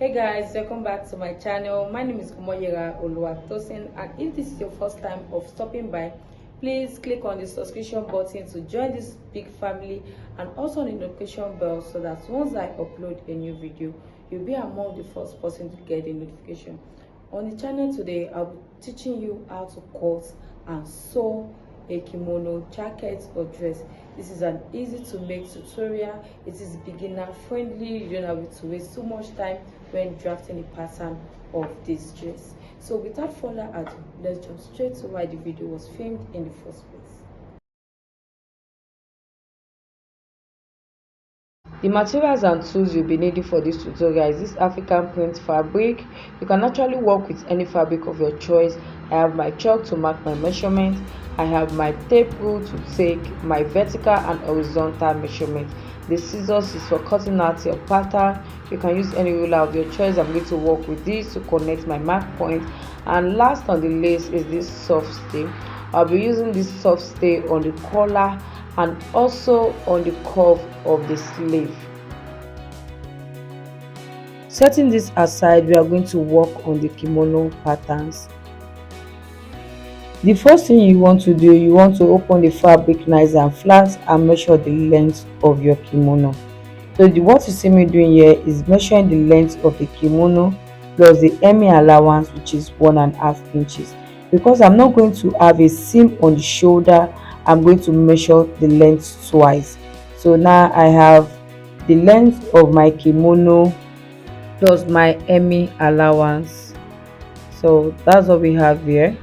Hey guys, welcome back to my channel. My name is Kumoyera Oluwatosin, and if this is your first time of stopping by, please click on the subscription button to join this big family, and also on the notification bell so that once I upload a new video, you'll be among the first person to get a notification. On the channel today, I'll be teaching you how to cut and sew a kimono, jacket or dress. This is an easy to make tutorial. It is beginner friendly. You don't have to waste too much time when drafting a pattern of this dress. So without further ado, let's jump straight to why the video was filmed in the first place. The materials and tools you'll be needing for this tutorial is this African print fabric. You can actually work with any fabric of your choice. I have my chalk to mark my measurement. I have my tape rule to take my vertical and horizontal measurement. The scissors is for cutting out your pattern. You can use any ruler of your choice. I'm going to work with this to connect my mark point. And last on the lace is this soft stay. I'll be using this soft stay on the collar and also on the curve of the sleeve. Setting this aside, we are going to work on the kimono patterns. The first thing you want to do, you want to open the fabric nice and flat and measure the length of your kimono. So what you see me doing here is measuring the length of the kimono plus the hemming allowance, which is 1.5 inches. Because I'm not going to have a seam on the shoulder, I'm going to measure the length twice. So now I have the length of my kimono plus my hemming allowance. So that's what we have here.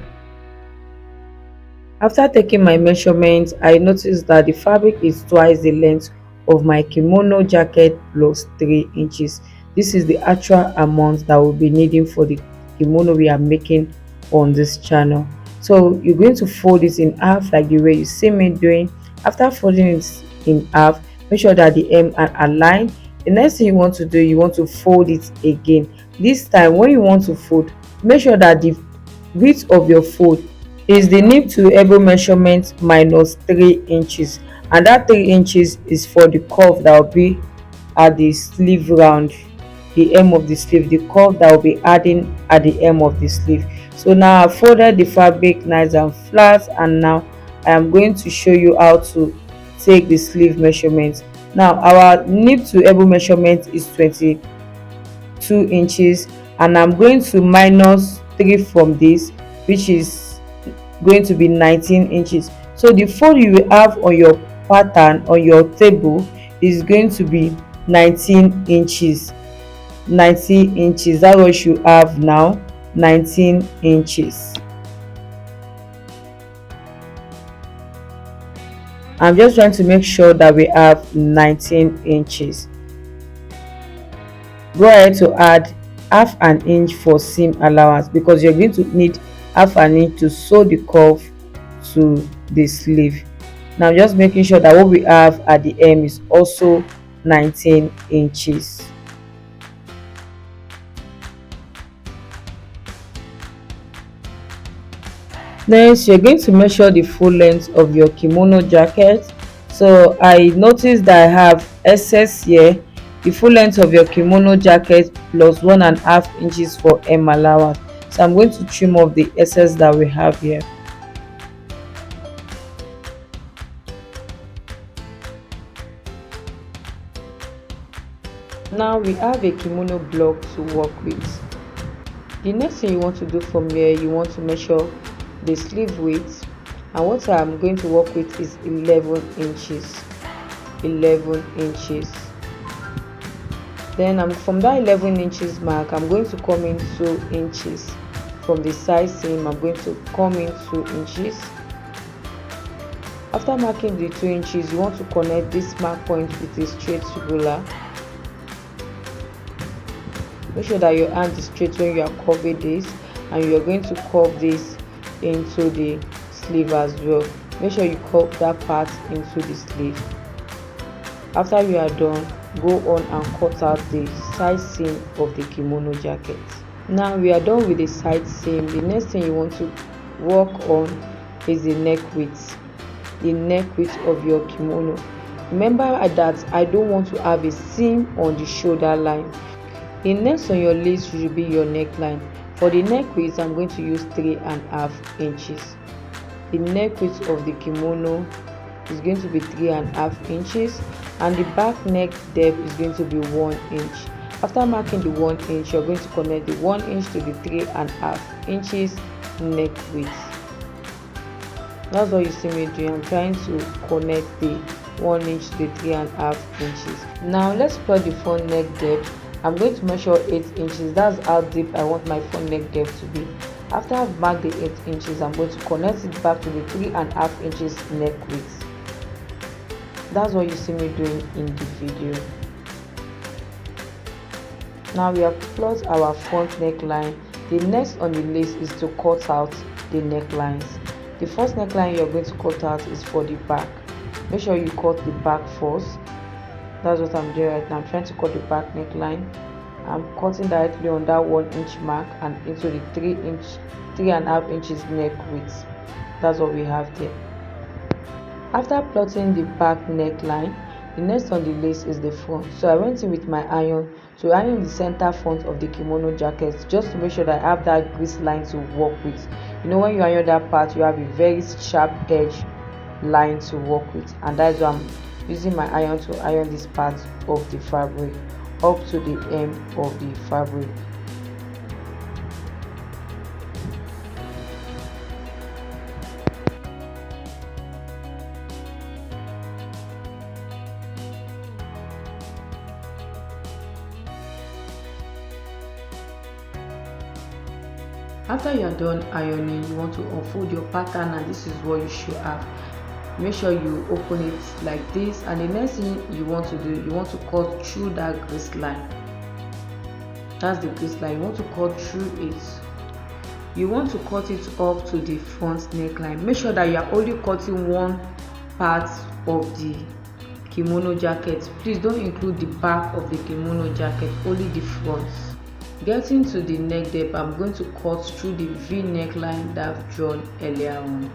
After taking my measurements, I noticed that the fabric is twice the length of my kimono jacket plus 3 inches. This is the actual amount that we'll be needing for the kimono we are making on this channel. So you're going to fold it in half like the way you see me doing. After folding it in half, make sure that the hem are aligned. The next thing you want to do, you want to fold it again. This time when you want to fold, make sure that the width of your fold is the nip to elbow measurement minus 3 inches, and that 3 inches is for the curve that will be at the sleeve round, the hem of the sleeve, the curve that will be adding at the hem of the sleeve. So now I folded the fabric nice and flat, and now I am going to show you how to take the sleeve measurement. Now our nip to elbow measurement is 22 inches, and I'm going to minus 3 from this, which is going to be 19 inches. So the fold you will have on your pattern on your table is going to be 19 inches. 19 inches, that's what you have now, 19 inches. I'm just trying to make sure that we have 19 inches. Go ahead to add half an inch for seam allowance, because you're going to need half an inch to sew the curve to the sleeve. Now just making sure that what we have at the hem is also 19 inches. Next, you're going to measure the full length of your kimono jacket. So I noticed that I have excess here. The full length of your kimono jacket plus 1.5 inches for hem allowance. So I'm going to trim off the excess that we have here. Now we have a kimono block to work with. The next thing you want to do from here, you want to measure the sleeve width, and what I'm going to work with is 11 inches. 11 inches. Then from that 11 inches mark, I'm going to come in 2 inches. From the side seam, I'm going to come in 2 inches. After marking the 2 inches, you want to connect this mark point with a straight ruler. Make sure that your hand is straight when you are curving this, and you are going to curve this into the sleeve as well. Make sure you curve that part into the sleeve. After you are done, go on and cut out the side seam of the kimono jacket. Now we are done with the side seam. The next thing you want to work on is the neck width. The neck width of your kimono. Remember that I don't want to have a seam on the shoulder line. The next on your list should be your neckline. For the neck width, I'm going to use 3.5 inches. The neck width of the kimono is going to be 3.5 inches, and the back neck depth is going to be 1 inch. After marking the 1 inch, you're going to connect the 1 inch to the 3.5 inches neck width. That's what you see me doing. I'm trying to connect the 1 inch to the 3.5 inches. Now let's plot the front neck depth. I'm going to measure 8 inches. That's how deep I want my front neck depth to be. After I've marked the 8 inches, I'm going to connect it back to the 3.5 inches neck width. That's what you see me doing in the video. Now we have plotted our front neckline. The next on the list is to cut out the necklines. The first neckline you're going to cut out is for the back. Make sure you cut the back first. That's what I'm doing right now. I'm trying to cut the back neckline. I'm cutting directly on that 1 inch mark and into the 3.5 inches neck width. That's what we have there. After plotting the back neckline, the next on the list is the front. So I went in with my iron to iron the center front of the kimono jacket, just to make sure that I have that grease line to work with. You know, when you iron that part, you have a very sharp edge line to work with, and that's why I'm using my iron to iron this part of the fabric up to the hem of the fabric. After you are done ironing, you want to unfold your pattern, and this is what you should have. Make sure you open it like this, and the next thing you want to do, you want to cut through that grease line. That's the grease line. You want to cut through it. You want to cut it up to the front neckline. Make sure that you are only cutting one part of the kimono jacket. Please don't include the back of the kimono jacket, only the front. Getting to the neck depth, I'm going to cut through the V neckline that I've drawn earlier on.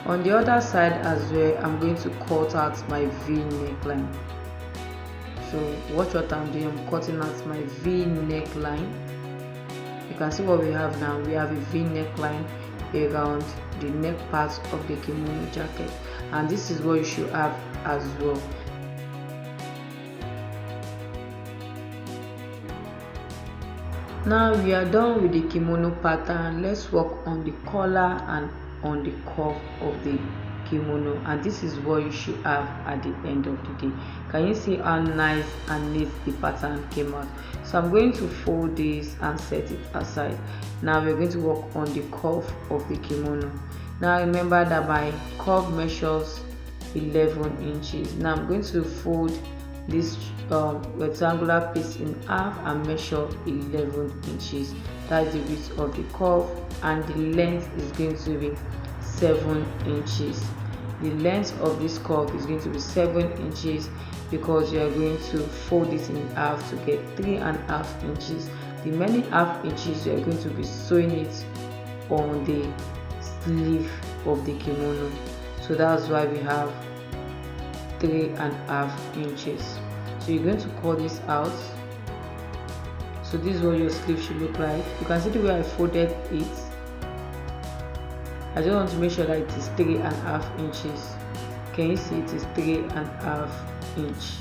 On the other side as well, I'm going to cut out my V neckline. So watch what I'm doing. I'm cutting out my V neckline. You can see what we have now. We have a V neckline around the neck part of the kimono jacket, and this is what you should have as well. Now we are done with the kimono pattern. Let's work on the collar and on the cuff of the kimono, and this is what you should have at the end of the day. Can you see how nice and neat the pattern came out? So I'm going to fold this and set it aside. Now we're going to work on the cuff of the kimono. Now remember that my cuff measures 11 inches. Now I'm going to fold this rectangular piece in half and measure 11 inches. That's the width of the cuff, and the length is going to be 7 inches. The length of this cuff is going to be 7 inches because you are going to fold it in half to get 3.5 inches. The remaining half inches you are going to be sewing it on the sleeve of the kimono. So that's why we have 3.5 inches. So you're going to cut this out. So this is what your sleeve should look like. You can see the way I folded it. I just want to make sure that it is 3.5 inches. Can you see it is 3.5 inch?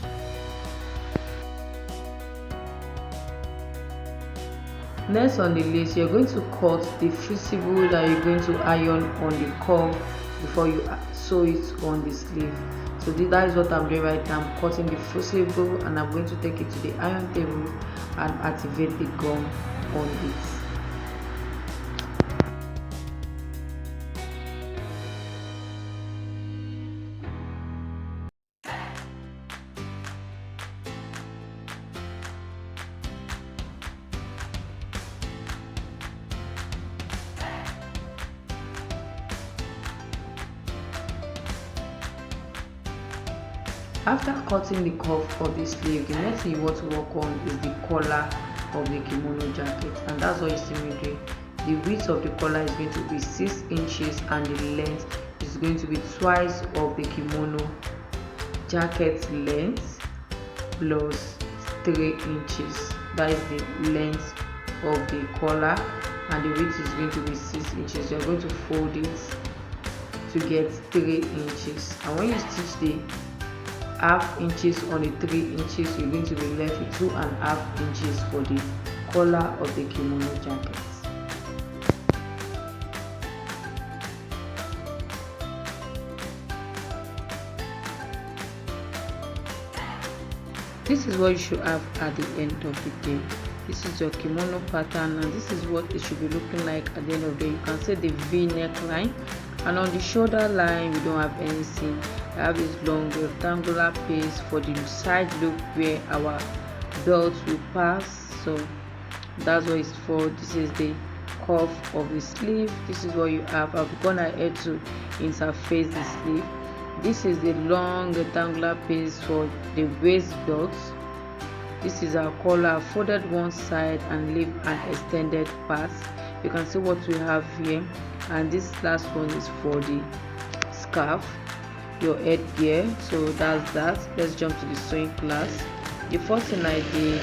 Next on the lace, you're going to cut the fusible that you're going to iron on the cuff before you sew it on the sleeve. So that is what I'm doing right now. I'm cutting the fusible and I'm going to take it to the iron table and activate the gum on it. After cutting the cuff of the sleeve, the next thing you want to work on is the collar of the kimono jacket, and that's what you see me doing. The width of the collar is going to be 6 inches and the length is going to be twice of the kimono jacket length plus 3 inches. That is the length of the collar, and the width is going to be 6 inches. You're going to fold it to get 3 inches, and when you stitch the half inches on the 3 inches, you're going to be left with 2.5 inches for the collar of the kimono jacket. This is what you should have at the end of the day. This is your kimono pattern, and this is what it should be looking like at the end of the day. You can see the V neckline, and on the shoulder line we don't have any seam. I have this long rectangular piece for the side loop where our belt will pass, so that's what it's for. This is the cuff of the sleeve. This is what you have. I've gone ahead to interface the sleeve. This is the long rectangular piece for the waist belt. This is our collar, folded one side and leave an extended part. You can see what we have here, and this last one is for the scarf, your headgear. So that's that. Let's jump to the sewing class. The first thing I did,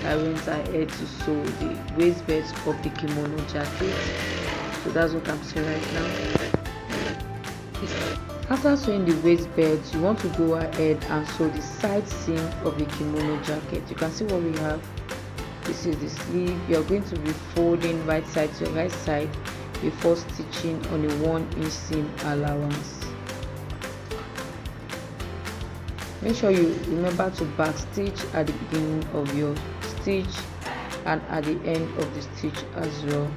I went ahead to sew the waistbelt of the kimono jacket. So that's what I'm sewing right now. After sewing the waistbelt, you want to go ahead and sew the side seam of the kimono jacket. You can see what we have. This is the sleeve. You are going to be folding right side to right side before stitching on a 1-inch seam allowance. Make sure you remember to back stitch at the beginning of your stitch and at the end of the stitch as well.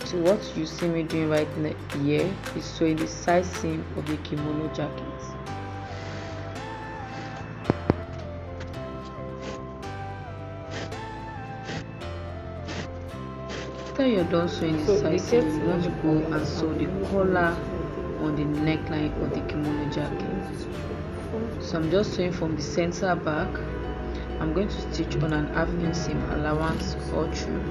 So what you see me doing right here is sewing the side seam of the kimono jacket. After you're done sewing the side seam, you want to go and sew the collar on the neckline of the kimono jacket. So I'm just sewing from the center back. I'm going to stitch on an 1/2-inch seam allowance all through.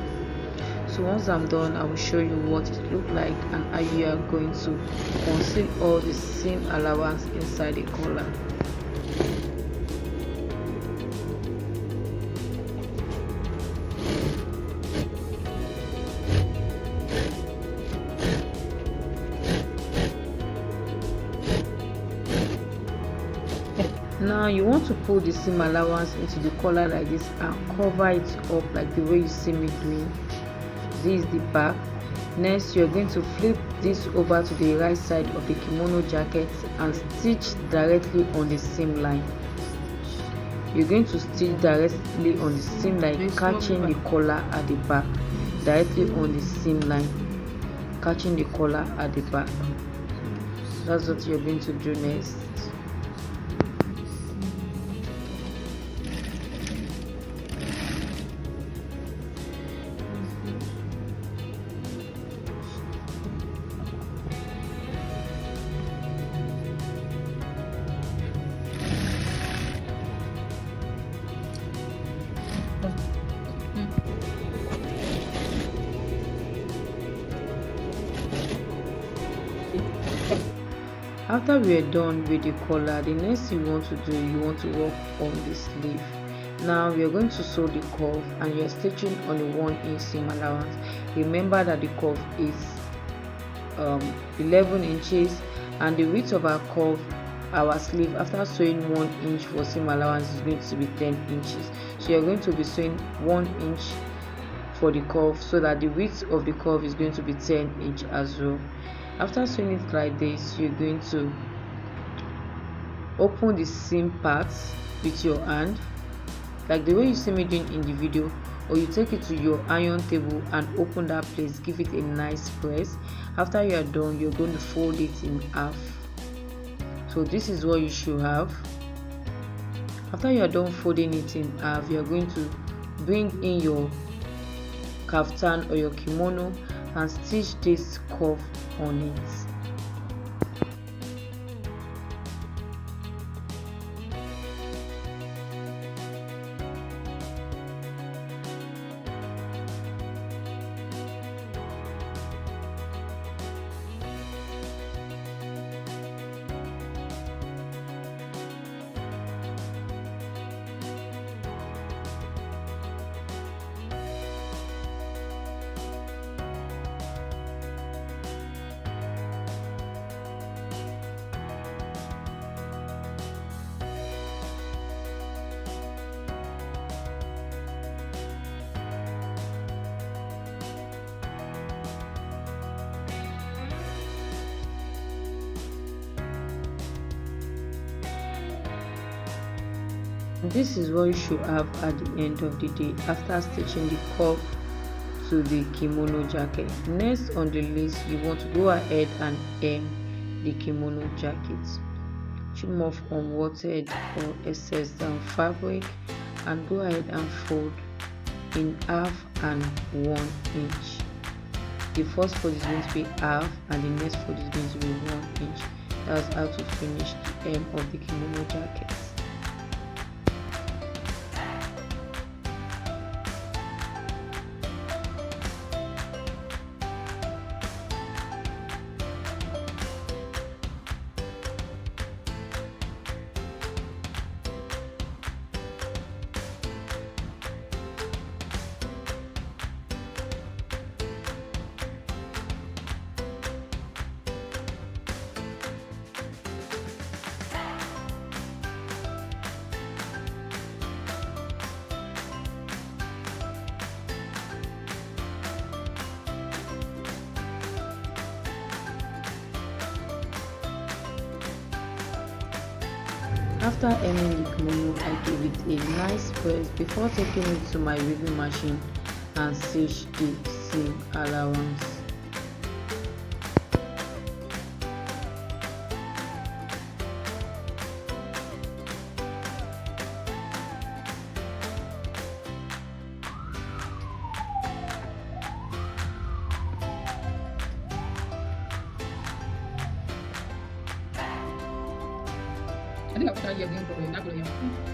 So once I'm done, I will show you what it looks like and how you are going to conceal all the seam allowance inside the collar. Now you want to pull the seam allowance into the collar like this and cover it up like the way you see me doing. This is the back. Next, you're going to flip this over to the right side of the kimono jacket and stitch directly on the seam line. You're going to stitch directly on the seam line, catching the collar at the back. Directly on the seam line, catching the collar at the back. That's what you're going to do next. After we are done with the collar, the next thing you want to do, you want to work on the sleeve. Now we are going to sew the curve and you are stitching on the 1-inch seam allowance. Remember that the curve is 11 inches and the width of our curve, our sleeve, after sewing 1 inch for seam allowance, is going to be 10 inches. So you are going to be sewing 1 inch for the curve so that the width of the curve is going to be 10 inch as well. After sewing it like this, you're going to open the seam parts with your hand like the way you see me doing in the video, or you take it to your iron table and open that place, give it a nice press. After you are done, you're going to fold it in half. So this is what you should have. After you are done folding it in half, you are going to bring in your kaftan or your kimono and stitch this curve on it. This is what you should have at the end of the day after stitching the cuff to the kimono jacket. Next on the list, you want to go ahead and hem the kimono jacket. Trim off unwanted or excess down fabric and go ahead and fold in half and 1 inch. The first fold is going to be half and the next fold is going to be 1 inch. That's how to finish the hem of the kimono jacket. After hemming the kimono, I give it a nice press before taking it to my weaving machine and stitch the seam allowance. I think I'll try again for you.